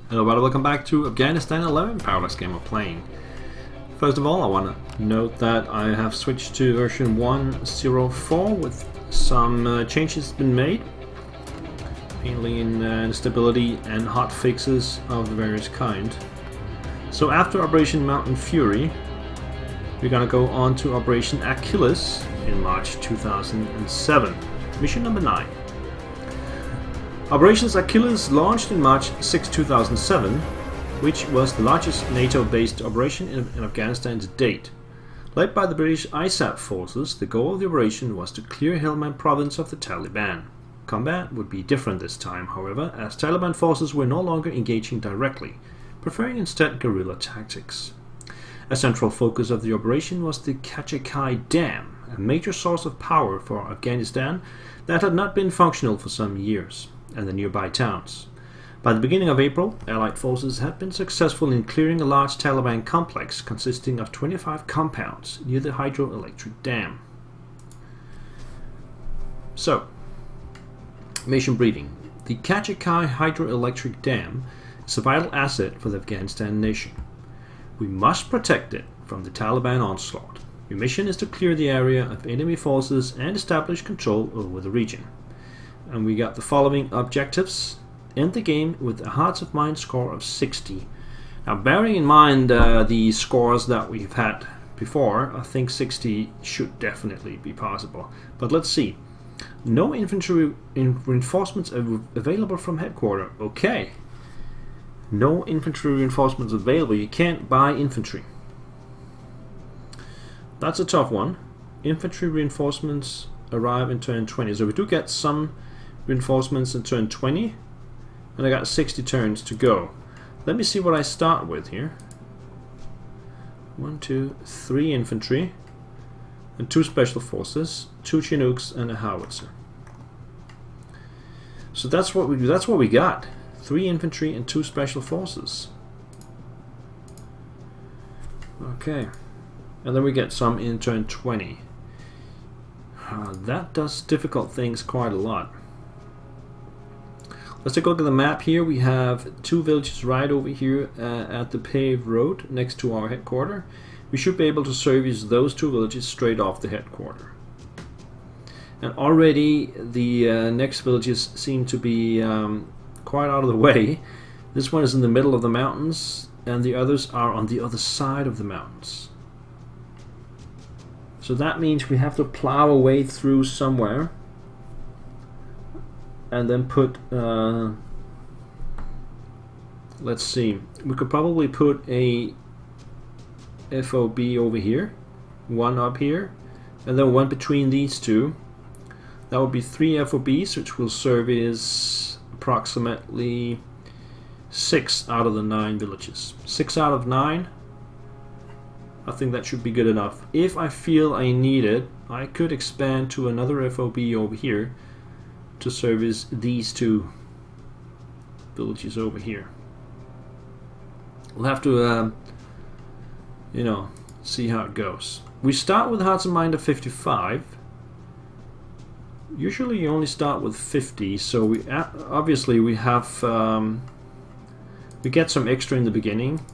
Hello, everybody, welcome back to Afghanistan 11 Parallax game of playing. First of all, I want to note that I have switched to version 1.04 with some changes been made, mainly in stability and hot fixes of various kind. So after Operation Mountain Fury, we're gonna go on to Operation Achilles in March 2007, mission number 9. Operations Achilles launched in March 6, 2007, which was the largest NATO-based operation in Afghanistan to date. Led by the British ISAF forces, the goal of the operation was to clear Helmand province of the Taliban. Combat would be different this time, however, as Taliban forces were no longer engaging directly, preferring instead guerrilla tactics. A central focus of the operation was the Achilles Dam, a major source of power for Afghanistan that had not been functional for some years, and the nearby towns. By the beginning of April, Allied forces had been successful in clearing a large Taliban complex consisting of 25 compounds near the hydroelectric dam. So, mission briefing. The Achilles hydroelectric dam is a vital asset for the Afghanistan nation. We must protect it from the Taliban onslaught. Your mission is to clear the area of enemy forces and establish control over the region. And we got the following objectives. End the game with a Hearts of Mind score of 60. Now, bearing in mind the scores that we've had before, I think 60 should definitely be possible. But let's see. No infantry reinforcements available from headquarters. Okay. No infantry reinforcements available. You can't buy infantry. That's a tough one. Infantry reinforcements arrive in turn 20. So we do get some reinforcements in turn 20, and I got 60 turns to go. Let me see what I start with here. 1, 2, 3 infantry, and 2 special forces, 2 Chinooks, and a howitzer. So that's what we do. That's what we got. 3 infantry and 2 special forces. Okay, and then we get some in turn 20. That does difficult things quite a lot. Let's take a look at the map here. We have 2 villages right over here at the paved road next to our headquarters. We should be able to service those 2 villages straight off the headquarters. And already the next villages seem to be quite out of the way. This one is in the middle of the mountains, and the others are on the other side of the mountains. So that means we have to plow a way through somewhere and then put let's see, we could probably put a FOB over here, 1 up here, and then 1 between these 2. That would be 3 FOBs, which will service approximately 6 out of the 9 villages. 6 out of 9, I think that should be good enough. If I feel I need it, I could expand to another FOB over here to service these 2 villages over here. We'll have to, see how it goes. We start with Hearts and Mind of 55. Usually you only start with 50, so we obviously we have we get some extra in the beginning,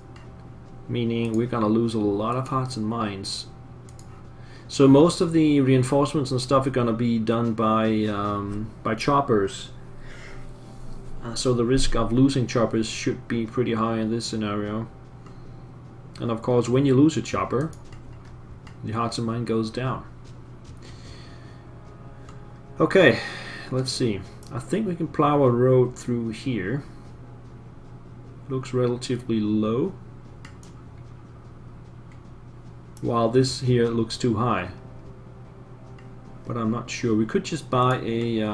meaning we're gonna lose a lot of Hearts and Minds. So most of the reinforcements and stuff are gonna be done by choppers. So the risk of losing choppers should be pretty high in this scenario. And of course, when you lose a chopper, the Hearts and Mind goes down. Okay, let's see. I think we can plow a road through here. Looks relatively low, while this here looks too high. But I'm not sure. We could just buy a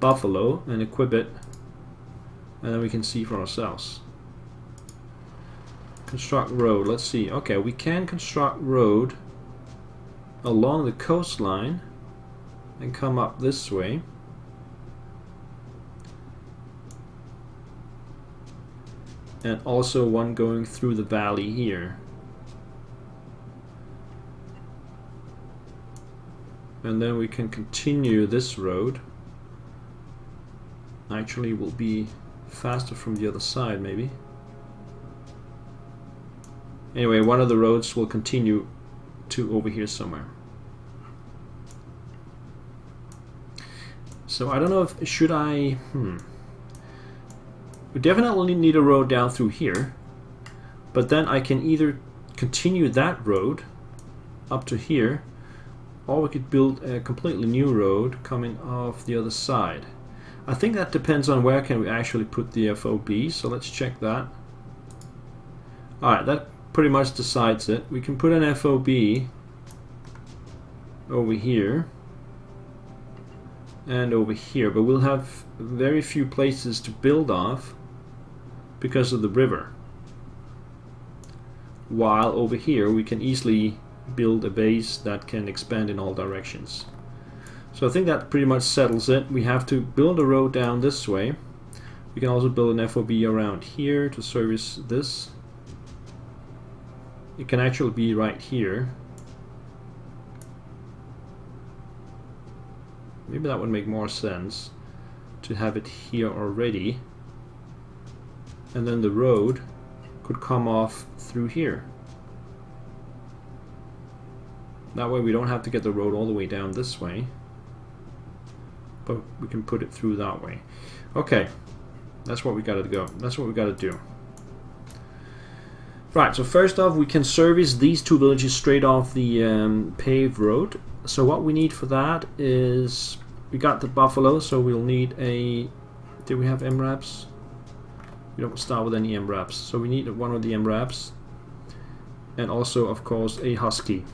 buffalo and equip it, and then we can see for ourselves. Construct road. Let's see. Okay, we can construct road along the coastline and come up this way. And also one going through the valley here. And then we can continue this road. Actually, will be faster from the other side, maybe. Anyway, one of the roads will continue to over here somewhere. So I don't know if should I. We definitely need a road down through here, but then I can either continue that road up to here, or we could build a completely new road coming off the other side. I think that depends on where can we actually put the FOB, so let's check that. Alright, that pretty much decides it. We can put an FOB over here and over here, but we'll have very few places to build off because of the river. While over here we can easily build a base that can expand in all directions. So I think that pretty much settles it. We have to build a road down this way. We can also build an FOB around here to service this. It can actually be right here. Maybe that would make more sense to have it here already. And then the road could come off through here. That way we don't have to get the road all the way down this way, but we can put it through that way. Okay, that's what we gotta go. That's what we gotta do. Right, so first off, we can service these two villages straight off the paved road. So what we need for that is, we got the buffalo, so we'll need a... Did we have MRAPs? We don't start with any MRAPs, so we need one of the MRAPs, and also, of course, a husky.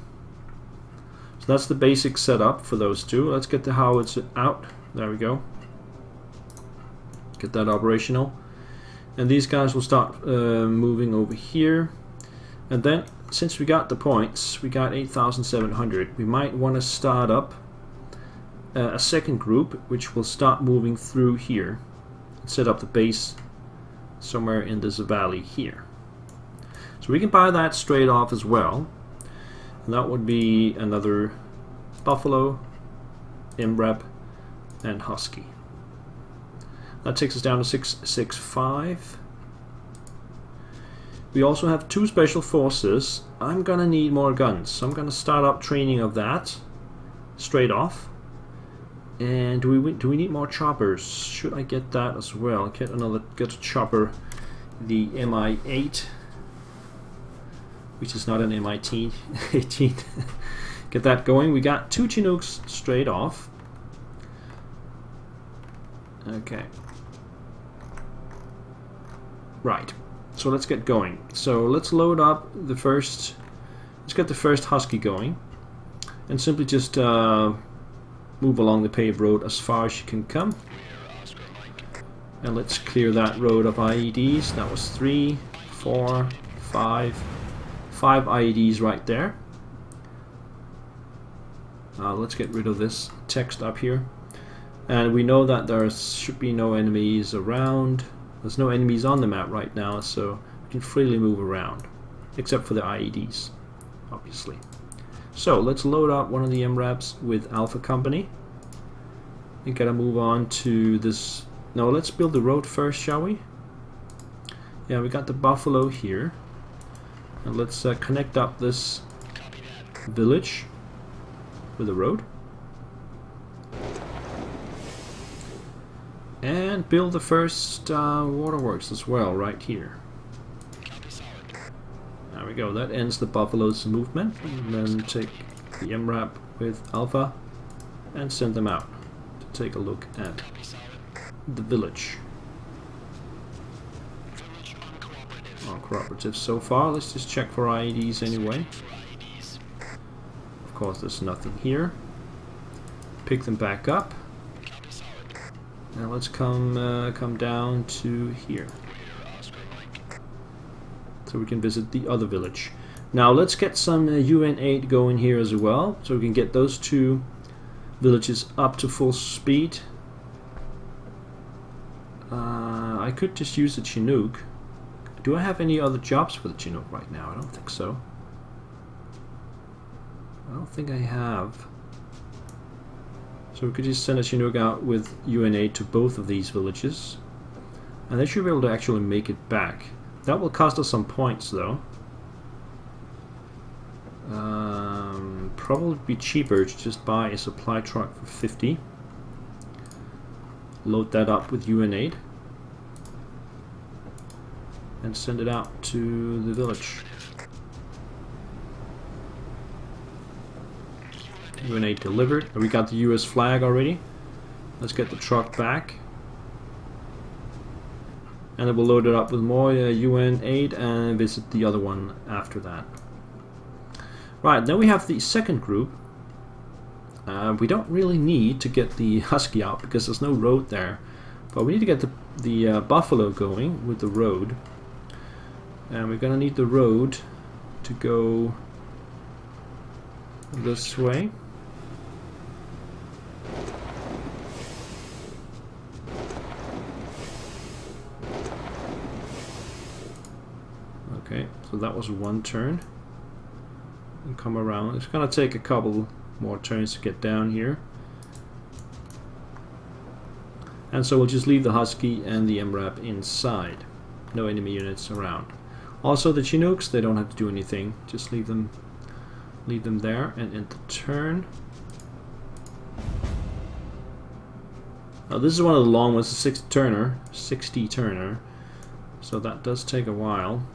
So that's the basic setup for those two. Let's get the howitzer out. There we go. Get that operational. And these guys will start moving over here. And then, since we got the points, we got 8,700, we might want to start up a second group, which will start moving through here. Set up the base somewhere in this valley here. So we can buy that straight off as well. And that would be another buffalo, MRAP, and husky. That takes us down to 665. We also have two special forces. I'm gonna need more guns, so I'm gonna start up training of that straight off. And do we need more choppers? Should I get that as well? Get a chopper, the MI8, which is not an MIT 18. Get that going. We got two Chinooks straight off. Okay. Right. So let's get going. So let's load up the first. Let's get the first husky going, and simply just move along the paved road as far as you can come. And let's clear that road of IEDs. That was 3, 4, 5 IEDs right there. Let's get rid of this text up here. And we know that there should be no enemies around. There's no enemies on the map right now, so we can freely move around. Except for the IEDs, obviously. So let's load up one of the MRAPs with Alpha Company. And gotta move on to this. No, let's build the road first, shall we? Yeah, we got the buffalo here. And let's connect up this village with the road. And build the first waterworks as well, right here. There we go, that ends the buffalo's movement. And then take the MRAP with Alpha and send them out to take a look at the village. Cooperative so far. Let's just check for IEDs anyway. Of course, there's nothing here. Pick them back up. Now let's come down to here, so we can visit the other village. Now let's get some UN-8 going here as well, so we can get those two villages up to full speed. I could just use the Chinook. Do I have any other jobs for the Chinook right now? I don't think so. I don't think I have. So we could just send a Chinook out with UN-8 to both of these villages. And they should be able to actually make it back. That will cost us some points though. Probably be cheaper to just buy a supply truck for 50. Load that up with UN aid. And send it out to the village. UN aid delivered. We got the US flag already. Let's get the truck back. And then we'll load it up with more UN aid and visit the other one after that. Right, then we have the second group. We don't really need to get the Husky out because there's no road there. But we need to get the Buffalo going with the road. And we're gonna need the road to go this way. Okay, so that was one turn. And come around. It's gonna take a couple more turns to get down here. And so we'll just leave the Husky and the MRAP inside. No enemy units around. Also the Chinooks, they don't have to do anything. Just leave them there and end the turn. Now this is one of the long ones, the 60 turner. So that does take a while.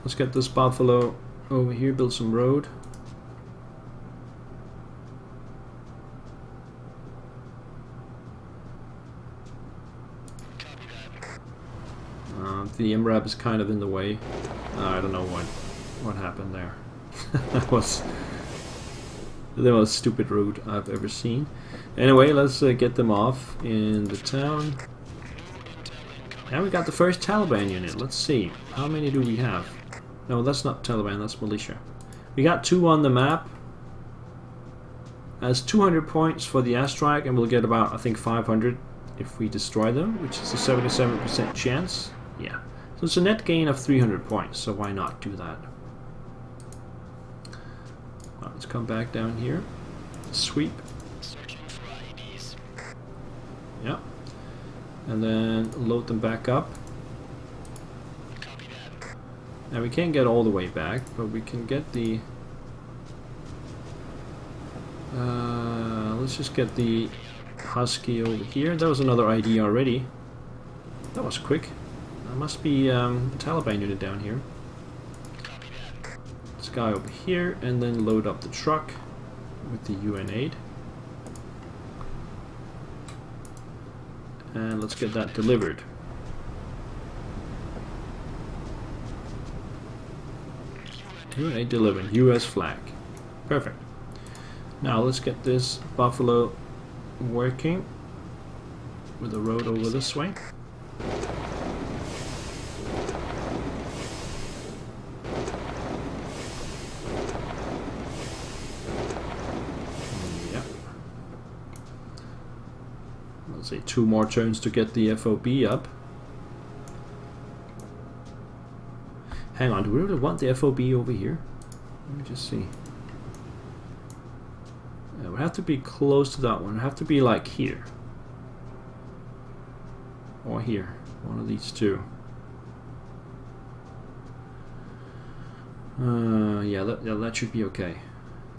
Let's get this Buffalo over here, build some road. The MRAP is kind of in the way. I don't know what happened there. That was the most stupid route I've ever seen. Anyway, let's get them off in the town. And we got the first Taliban unit. Let's see. How many do we have? No, that's not Taliban, that's Militia. We got 2 on the map. That's 200 points for the airstrike, and we'll get about, I think, 500 if we destroy them, which is a 77% chance. Yeah. So it's a net gain of 300 points, so why not do that? Well, let's come back down here. Sweep. Yep. And then load them back up. Now we can't get all the way back, but we can get the... let's just get the Husky over here. That was another ID already. That was quick. That must be a Taliban unit down here. This guy over here, and then load up the truck with the UN aid. And let's get that delivered. UN aid delivered. US flag. Perfect. Now let's get this Buffalo working with the road over this way. Yep. Let's say 2 more turns to get the FOB up. Hang on, do we really want the FOB over here? Let me just see. It would have to be close to that one. It would have to be like here. Or here. One of these two. Yeah, that should be okay.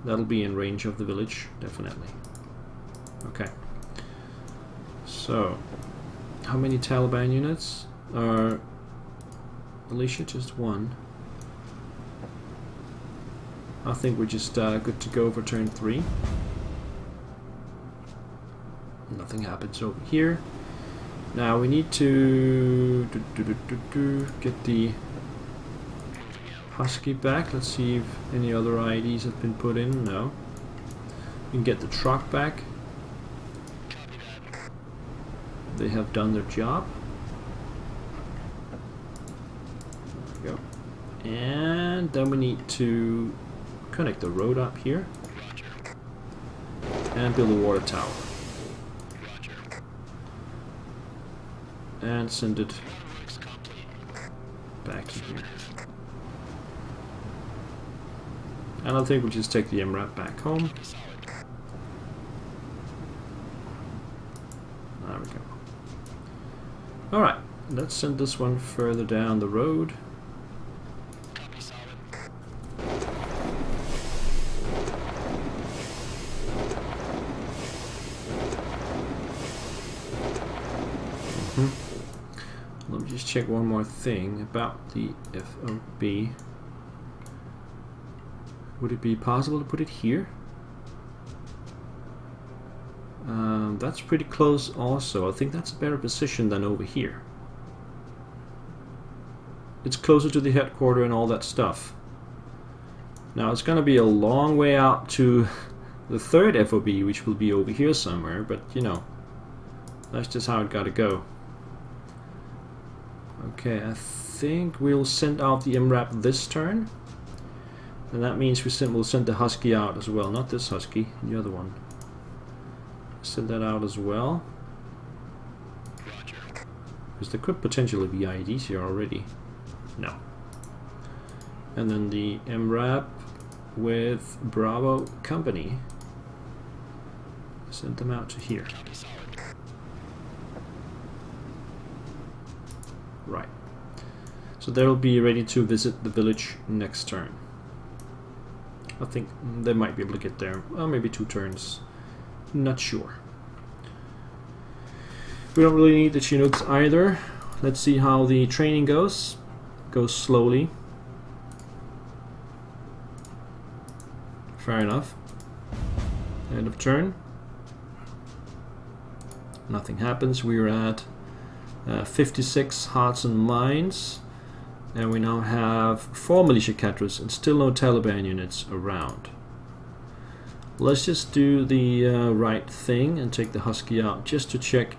That'll be in range of the village, definitely. Okay. So, how many Taliban units are... Militia? Just 1. I think we're just good to go for turn 3. Nothing happens over here. Now we need to get the Husky back. Let's see if any other IDs have been put in. No. We can get the truck back. They have done their job. There we go. And then we need to connect the road up here and build a water tower. And send it back to here. And I think we'll just take the MRAP back home. Alright, let's send this one further down the road. Let me just check one more thing about the FOB. Would it be possible to put it here? That's pretty close also. I think that's a better position than over here. It's closer to the headquarters and all that stuff. Now it's going to be a long way out to the third FOB, which will be over here somewhere, but you know, that's just how it got to go. Okay, I think we'll send out the MRAP this turn. And that means we'll send the Husky out as well. Not this Husky, the other one. Send that out as well. Because there could potentially be IEDs here already. No. And then the MRAP with Bravo Company. Send them out to here. Right. So they'll be ready to visit the village next turn. I think they might be able to get there. Well, maybe 2 turns. Not sure. We don't really need the Chinooks either. Let's see how the training goes. Goes slowly. Fair enough. End of turn. Nothing happens. We're at 56 hearts and minds. And we now have 4 militia cadres and still no Taliban units around. Let's just do the right thing and take the Husky out just to check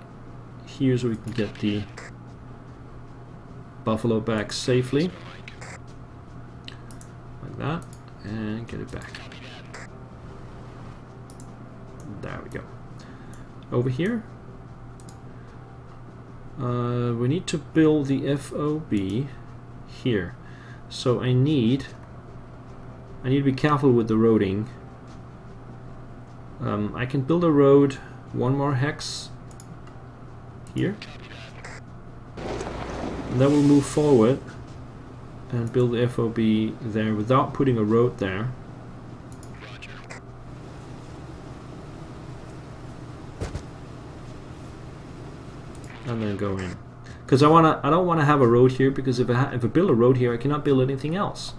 here so we can get the Buffalo back safely. Like that. And get it back. There we go. Over here. We need to build the FOB here. So I need to be careful with the roading. I can build a road 1 more hex here, and then we'll move forward and build the FOB there without putting a road there. And then go in. Because I don't want to have a road here, because if I build a road here, I cannot build anything else.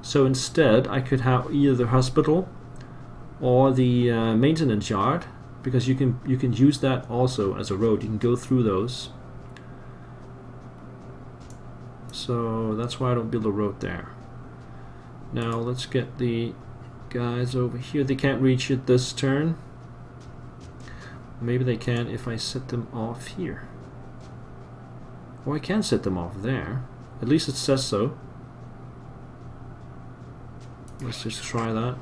So instead, I could have either the hospital or the maintenance yard, because you can use that also as a road. You can go through those. So that's why I don't build a road there. Now let's get the guys over here. They can't reach it this turn. Maybe they can if I set them off here. Or I can set them off there. At least it says so. Let's just try that.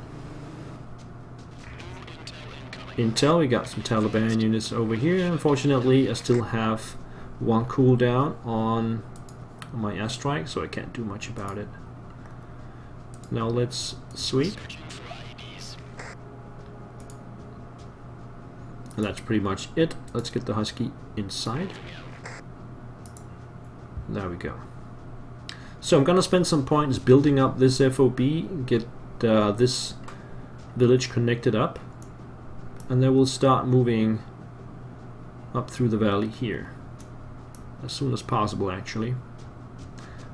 Intel, we got some Taliban units over here. Unfortunately, I still have 1 cooldown on my airstrike, so I can't do much about it. Now let's sweep. And that's pretty much it. Let's get the Husky inside. There we go. So I'm gonna spend some points building up this FOB, get this village connected up, and then we'll start moving up through the valley here as soon as possible, actually.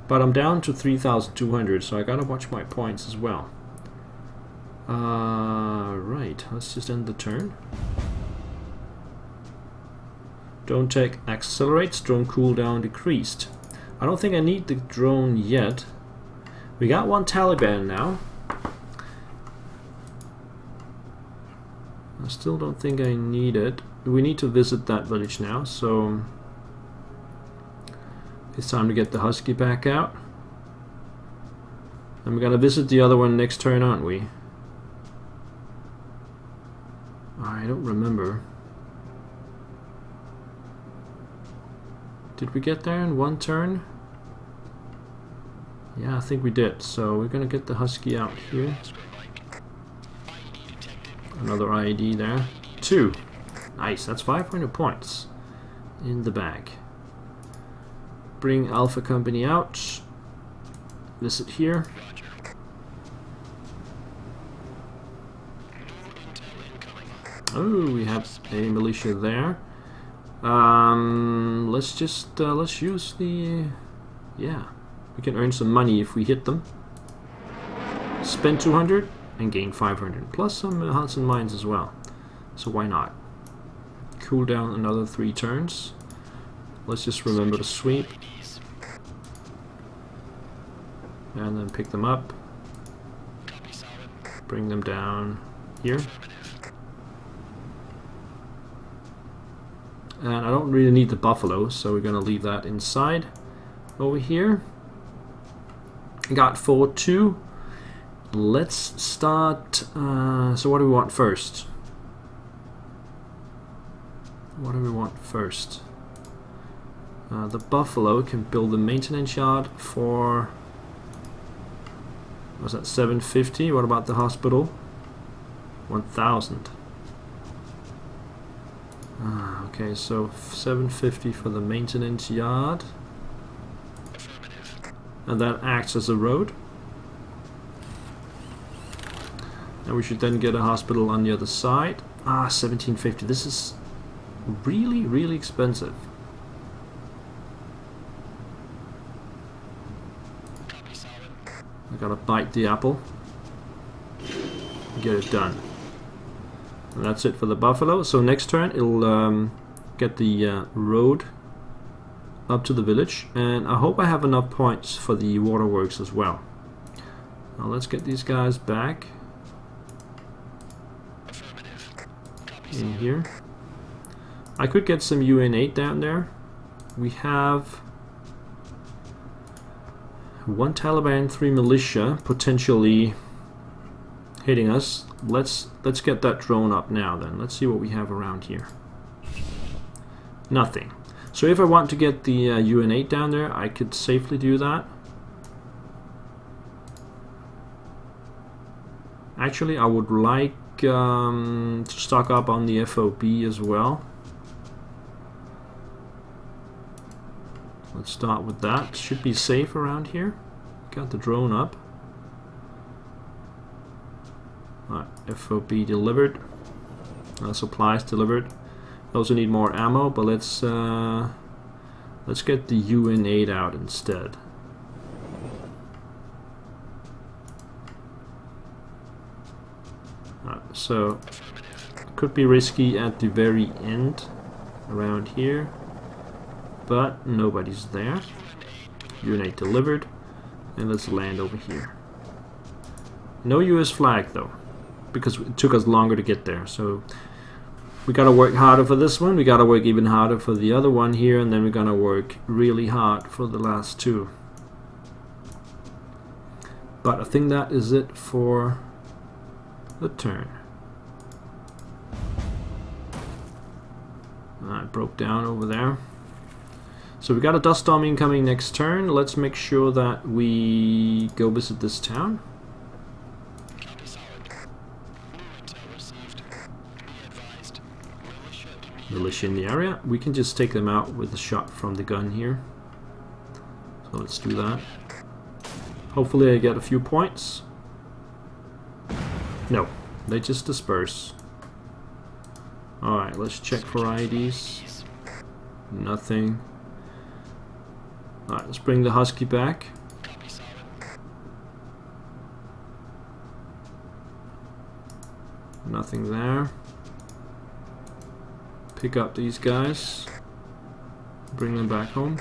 But I'm down to 3,200, so I gotta watch my points as well. Right, let's just end the turn. Drone tech accelerates, drone cooldown decreased. I don't think I need the drone yet. We got 1 Taliban now. I still don't think I need it. We need to visit that village now, so it's time to get the Husky back out. And we're gonna visit the other one next turn, aren't we? I don't remember. Did we get there in 1 turn? Yeah, I think we did. So we're gonna get the Husky out here. Another IED there. 2. Nice, that's 500 points in the bag. bring Alpha Company out. Visit here. Oh, we have a militia there. Let's just let's use the yeah. We can earn some money if we hit them. Spend 200 and gain 500, plus some huts and mines as well. So why not? Cool down another 3 turns. Let's just remember to sweep. And then pick them up. Bring them down here. And I don't really need the buffalo, so we're going to leave that inside over here. Got 4-2. Let's start. So what do we want first? What do we want first? The buffalo can build a maintenance yard for. Was that 750? What about the hospital? 1,000. Okay, so 750 for the maintenance yard. And that acts as a road. And we should then get a hospital on the other side. 1750. This is really, really expensive. I gotta bite the apple. Get it done. And that's it for the buffalo. So next turn it'll get the road up to the village, and I hope I have enough points for the waterworks as well. Now let's get these guys back in here. I could get some UN8 down there. We have 1 Taliban, 3 militia potentially hitting us. Let's get that drone up now then. Let's see what we have around here. Nothing. So if I want to get the UN8 down there, I could safely do that. Actually, I would like to stock up on the FOB as well. Let's start with that. Should be safe around here. Got the drone up. Alright, FOB delivered. Supplies delivered. Also need more ammo, but let's get the UN8 out instead. So could be risky at the very end around here, but nobody's there. UN8 delivered, and let's land over here. No US flag though, because it took us longer to get there. So we gotta work harder for this one, we gotta work even harder for the other one here, and then we're gonna work really hard for the last 2. But I think that is it for the turn. It broke down over there. So we got a dust storm incoming next turn. Let's make sure that we go visit this town. Militia in the area. We can just take them out with a shot from the gun here. So let's do that. Hopefully I get a few points. No, they just disperse. Alright, let's check for IDs. Nothing. Alright, let's bring the Husky back. Nothing there. Pick up these guys. Bring them back home.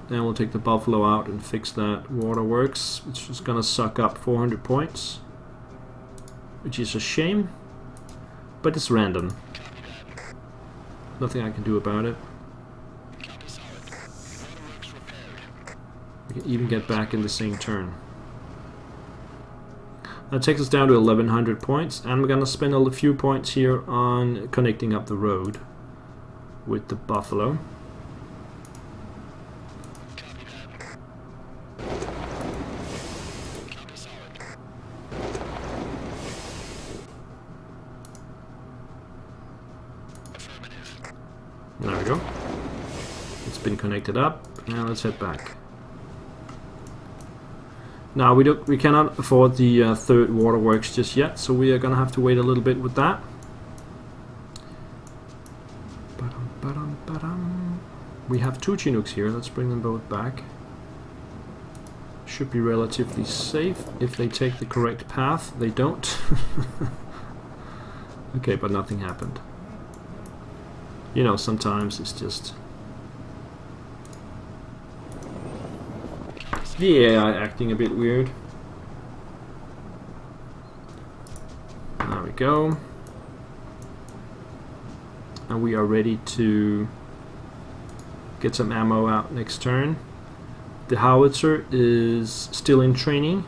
Then we'll take the Buffalo out and fix that waterworks, which is gonna suck up 400 points. Which is a shame. But it's random. Nothing I can do about it. We can even get back in the same turn. That takes us down to 1100 points, and we're gonna spend a few points here on connecting up the road with the Buffalo. There we go. been connected up. Now let's head back. Now we cannot afford the third waterworks just yet, so we are gonna have to wait a little bit with that. We have 2 Chinooks here. Let's bring them both back. Should be relatively safe if they take the correct path. They don't. Okay, but nothing happened. You know, sometimes it's just the AI acting a bit weird. There we go. And we are ready to get some ammo out next turn. The howitzer is still in training.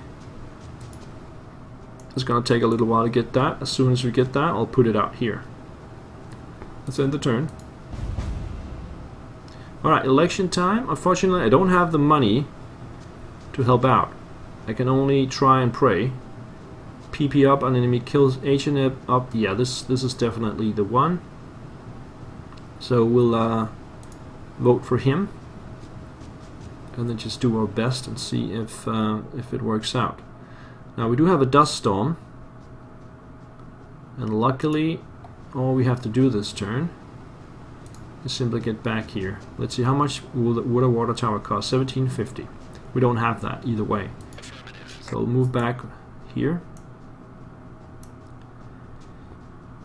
It's gonna take a little while to get that. As soon as we get that, I'll put it out here. Let's end the turn. Alright, election time. Unfortunately, I don't have the money to help out. I can only try and pray. PP up, an enemy kills H&M up. Yeah, this is definitely the one. So we'll vote for him, and then just do our best and see if it works out. Now we do have a dust storm, and luckily all we have to do this turn is simply get back here. Let's see, how much would a water tower cost? 1750. We don't have that either way, so we'll move back here.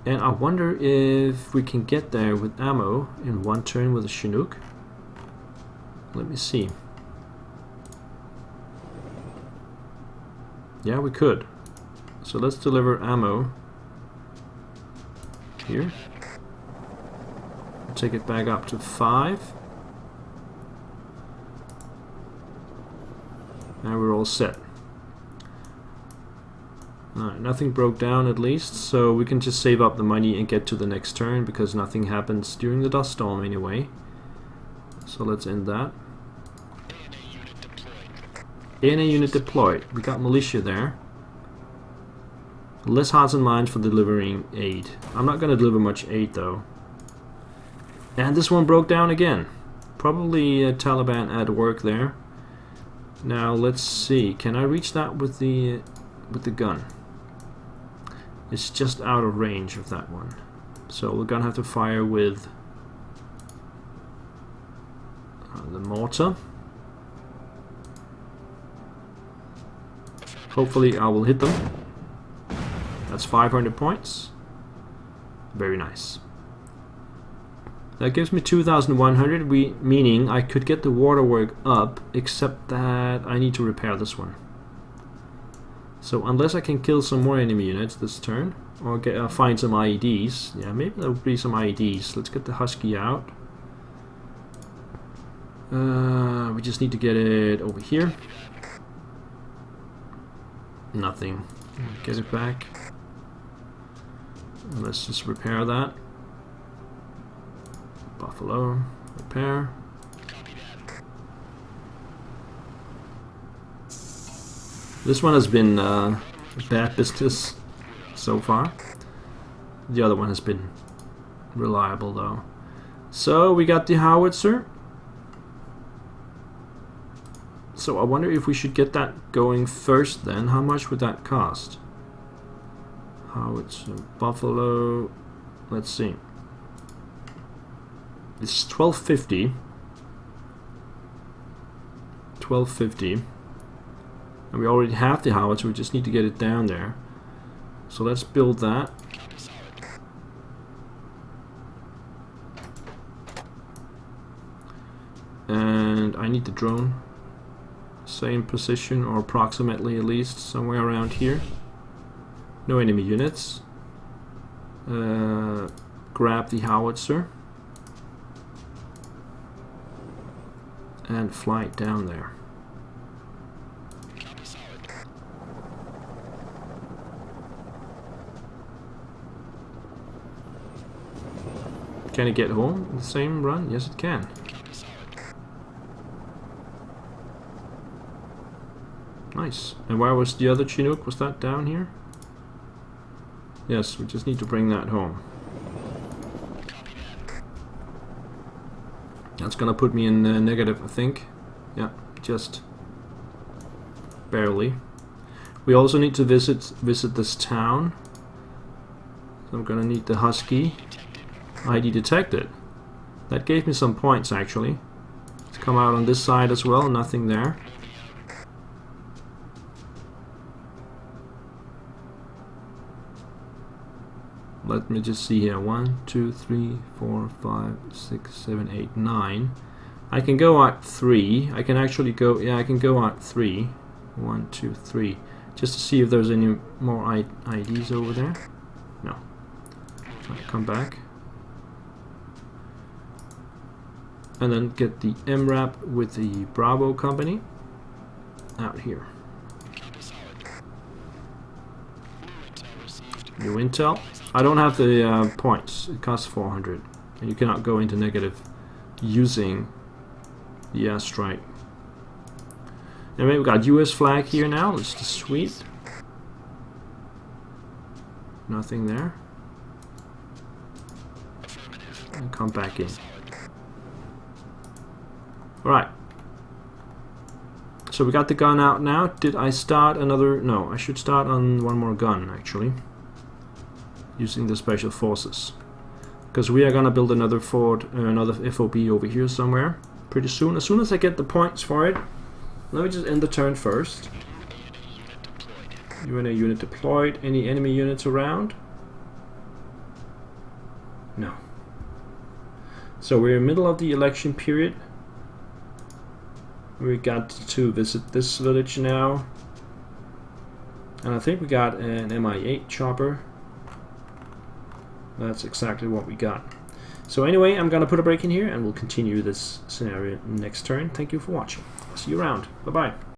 And I wonder if we can get there with ammo in one turn with a Chinook. Let me see. Yeah, we could. So let's deliver ammo here. We'll take it back up to 5. And we're all set. Alright, nothing broke down at least, so we can just save up the money and get to the next turn, because nothing happens during the dust storm anyway. So let's end that. ANA unit deployed. We got militia there. Less hearts and minds for delivering aid. I'm not going to deliver much aid though. And this one broke down again. Probably Taliban at work there. Now let's see. Can I reach that with the gun? It's just out of range of that one. So we're gonna have to fire with the mortar. Hopefully I will hit them. That's 500 points. Very nice. That gives me 2,100, meaning I could get the waterwork up, except that I need to repair this one. So unless I can kill some more enemy units this turn, or find some IEDs, yeah, maybe there will be some IEDs. Let's get the Husky out. We just need to get it over here. Nothing. Get it back. And let's just repair that. Buffalo, repair. This one has been bad business so far. The other one has been reliable though. So we got the howitzer. So I wonder if we should get that going first then. How much would that cost? Howitzer, Buffalo, let's see. It's 1250. 1250. And we already have the howitzer, we just need to get it down there. So let's build that. And I need the drone. Same position, or approximately at least, somewhere around here. No enemy units. Grab the howitzer. And fly it down there. Can it get home in the same run? Yes, it can. Nice. And where was the other Chinook? Was that down here? Yes, we just need to bring that home. That's gonna put me in negative, I think. Yeah, just barely. We also need to visit this town. So I'm gonna need the Husky. ID detected. That gave me some points actually. Let's come out on this side as well. Nothing there. Let me just see here. 1, 2, 3, 4, 5, 6, 7, 8, 9. I can go out 3. I can actually go. Yeah, I can go out 3. 1, 2, 3. Just to see if there's any more IDs over there. No. Right, come back. And then get the MRAP with the Bravo company out here. New intel. I don't have the points. It costs 400, and you cannot go into negative using the airstrike. Anyway, we got US flag here now. It's just sweet. Nothing there. And come back in. Alright. So we got the gun out now. Did I start another? No, I should start on one more gun actually. Using the special forces. Because we are gonna build another fort, another FOB over here somewhere pretty soon. As soon as I get the points for it. Let me just end the turn first. UNA unit deployed. Any enemy units around? No. So we're in the middle of the election period. We got to visit this village now. And I think we got an Mi-8 chopper. That's exactly what we got. So anyway, I'm gonna put a break in here and we'll continue this scenario next turn. Thank you for watching. See you around. Bye bye.